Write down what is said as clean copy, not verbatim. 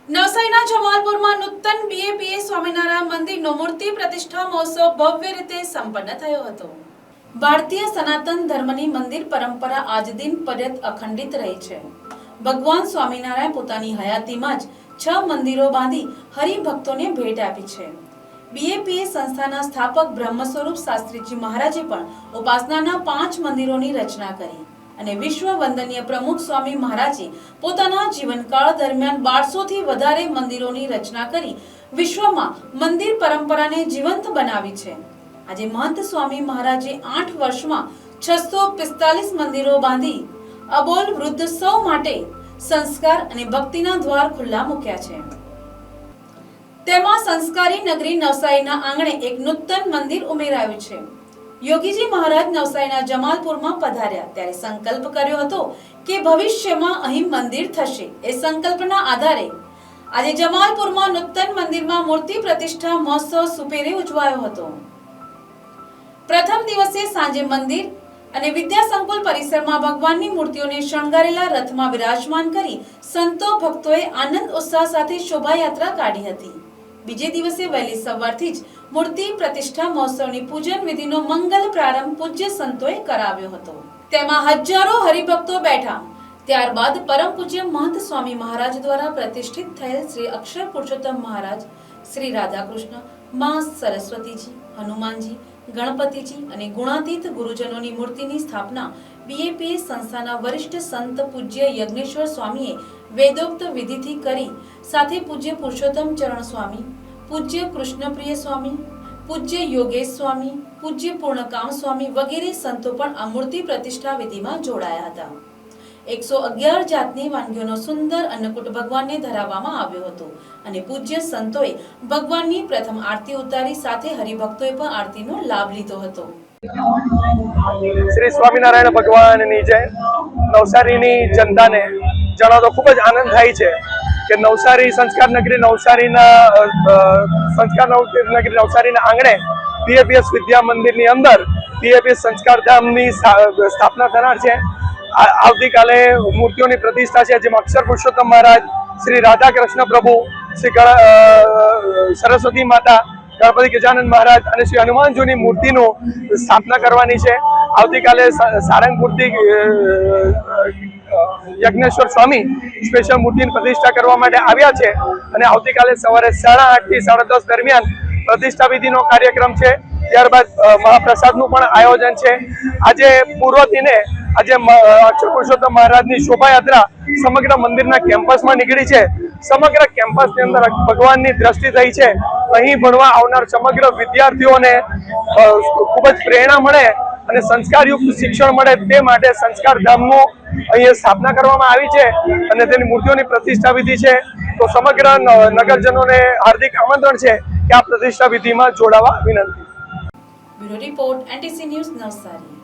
નવસારીના જમાલપુરમાં નૂતન બીએપીએ સ્વામિનારાયણ મંદિરનો મૂર્તિ પ્રતિષ્ઠા મહોત્સવ ભવ્ય રીતે સંપન્ન થયો હતો। ભારતીય સનાતન ધર્મની મંદિર પરંપરા આજ દિન પર્યંત અખંડિત રહી છે। ભગવાન સ્વામિનારાયણ પોતાની હયાતીમાં જ 6 મંદિરો બાંધી હરિભક્તોને ભેટ આપી છે। બીએપીએ સંસ્થાના સ્થાપક બ્રહ્મ સ્વરૂપ શાસ્ત્રીજી મહારાજે પણ ઉપાસનાના 5 મંદિરોની રચના કરી અને વિશ્વ વંદનીય પ્રમુખ સ્વામી મહારાજે પોતાના જીવનકાળ દરમિયાન 1200 થી વધારે મંદિરોની રચના કરી વિશ્વમાં મંદિર પરંપરાને જીવંત બનાવી છે। આજે મહંત સ્વામી મહારાજે 8 વર્ષમાં 645 મંદિરો બાંધી અબોલ વૃદ્ધ સૌ માટે સંસ્કાર અને ભક્તિના દ્વાર ખુલ્લા મૂક્યા છે। તેમાં સંસ્કારી નગરી નવસારીના આંગણે એક નૂતન મંદિર ઉમેરાયું છે। યોગીજી મહારાજ નવસારીના જમાલપુરમાં પધાર્યા ત્યારે સંકલ્પ કર્યો હતો કે ભવિષ્યમાં અહીં મંદિર થશે। એ સંકલ્પના આધારે આજે જમાલપુરમાં નૂતન મંદિરમાં મૂર્તિ પ્રતિષ્ઠા મહોત્સવ સુપેરે ઉજવાયો હતો। પ્રથમ દિવસે સાંજે મંદિર અને વિદ્યા સંકુલ પરિસરમાં ભગવાનની મૂર્તિઓને શણગારેલા રથમાં વિરાજમાન કરી સંતો ભક્તોએ આનંદ ઉત્સાહ સાથે શોભાયાત્રા કાઢી હતી। બીજે દિવસે વહેલી સવારથી જ મૂર્તિ પ્રતિષ્ઠા મહોત્સવની પૂજન વિધિનો મંગલ પ્રારંભ પૂજ્ય સંતોએ કરાવ્યો હતો। તેમાં હજારો હરિભક્તો બેઠા। ત્યારબાદ પરમ પૂજ્ય મહંત સ્વામી મહારાજ દ્વારા પ્રતિષ્ઠિત થયેલ શ્રી અક્ષર પુરુષોત્તમ મહારાજ, શ્રી રાધાકૃષ્ણ, માં સરસ્વતીજી, હનુમાનજી, ગણપતિજી અને ગુણાતીત ગુરુજનોની મૂર્તિની સ્થાપના બીએપીએ સંસ્થાના વરિષ્ઠ સંત પૂજ્ય યજ્ઞેશ્વર સ્વામીએ વેદોક્ત વિધિથી કરી। સાથે પૂજ્ય પુરુષોત્તમ ચરણ સ્વામી, પૂજ્ય કૃષ્ણપ્રિય સ્વામી, પૂજ્ય યોગેશ સ્વામી, પૂજ્ય પૂર્ણકામ સ્વામી વગેરે સંતો પણ આ મૂર્તિ પ્રતિષ્ઠા વિધિમાં જોડાયા હતા। 111 જાતની વાનગીઓનો સુંદર અન્નકૂટ ભગવાનને ધરાવવામાં આવ્યો હતો અને પૂજ્ય સંતોએ ભગવાનની પ્રથમ આરતી ઉતારી। સાથે હરિભક્તોએ પણ આરતીનો લાભ લીધો હતો। શ્રી સ્વામિનારાયણ ભગવાનની જય। નવસારીની જનતાને જણાવતો ખૂબ જ આનંદ થાય છે કે નવસારી સંસ્કાર નગરી નવસારીના આંગણે બીએપીએસ વિદ્યા મંદિરની અંદર બીએપીએસ સંસ્કાર ધામની સ્થાપના થનાર છે। આવતીકાલે મૂર્તિઓની પ્રતિષ્ઠા છે, જેમાં અક્ષર પુરુષોત્તમ મહારાજ, શ્રી રાધા કૃષ્ણ પ્રભુ, શ્રી સરસ્વતી માતા, ગણપતિ ગજાનંદ મહારાજ અને શ્રી હનુમાનજીની મૂર્તિનું સ્થાપના કરવાની છે। આવતીકાલે સારંગપુરથી યજ્ઞેશ્વર સ્વામી સ્પેશિયલ મૂર્તિની પ્રતિષ્ઠા કરવા માટે આવ્યા છે અને આવતીકાલે સવારે 8:30 થી 10:30 દરમિયાન પ્રતિષ્ઠા વિધિનો કાર્યક્રમ છે। ત્યારબાદ મહાપ્રસાદનું પણ આયોજન છે। આજે પૂર્વ દિને આજે અક્ષર પુરુષોત્તમ મહારાજની શોભાયાત્રા સમગ્ર મંદિરના કેમ્પસમાં નીકળી છે। સમગ્ર કેમ્પસની અંદર ભગવાનની દ્રષ્ટિ થઈ છે। અહીં ભણવા આવનાર સમગ્ર વિદ્યાર્થીઓને ખૂબ જ પ્રેરણા મળે અને સંસ્કારયુક્ત શિક્ષણ મળે તે માટે સંસ્કાર ધામનું અહીંયા સ્થાપના કરવામાં આવી છે અને તેની મૂર્તિઓની પ્રતિષ્ઠા વિધિ છે। તો સમગ્ર નગરજનોને હાર્દિક આમંત્રણ છે કે આ પ્રતિષ્ઠા વિધિમાં જોડાવા વિનંતી। Bureau report, NTC news, Navsari.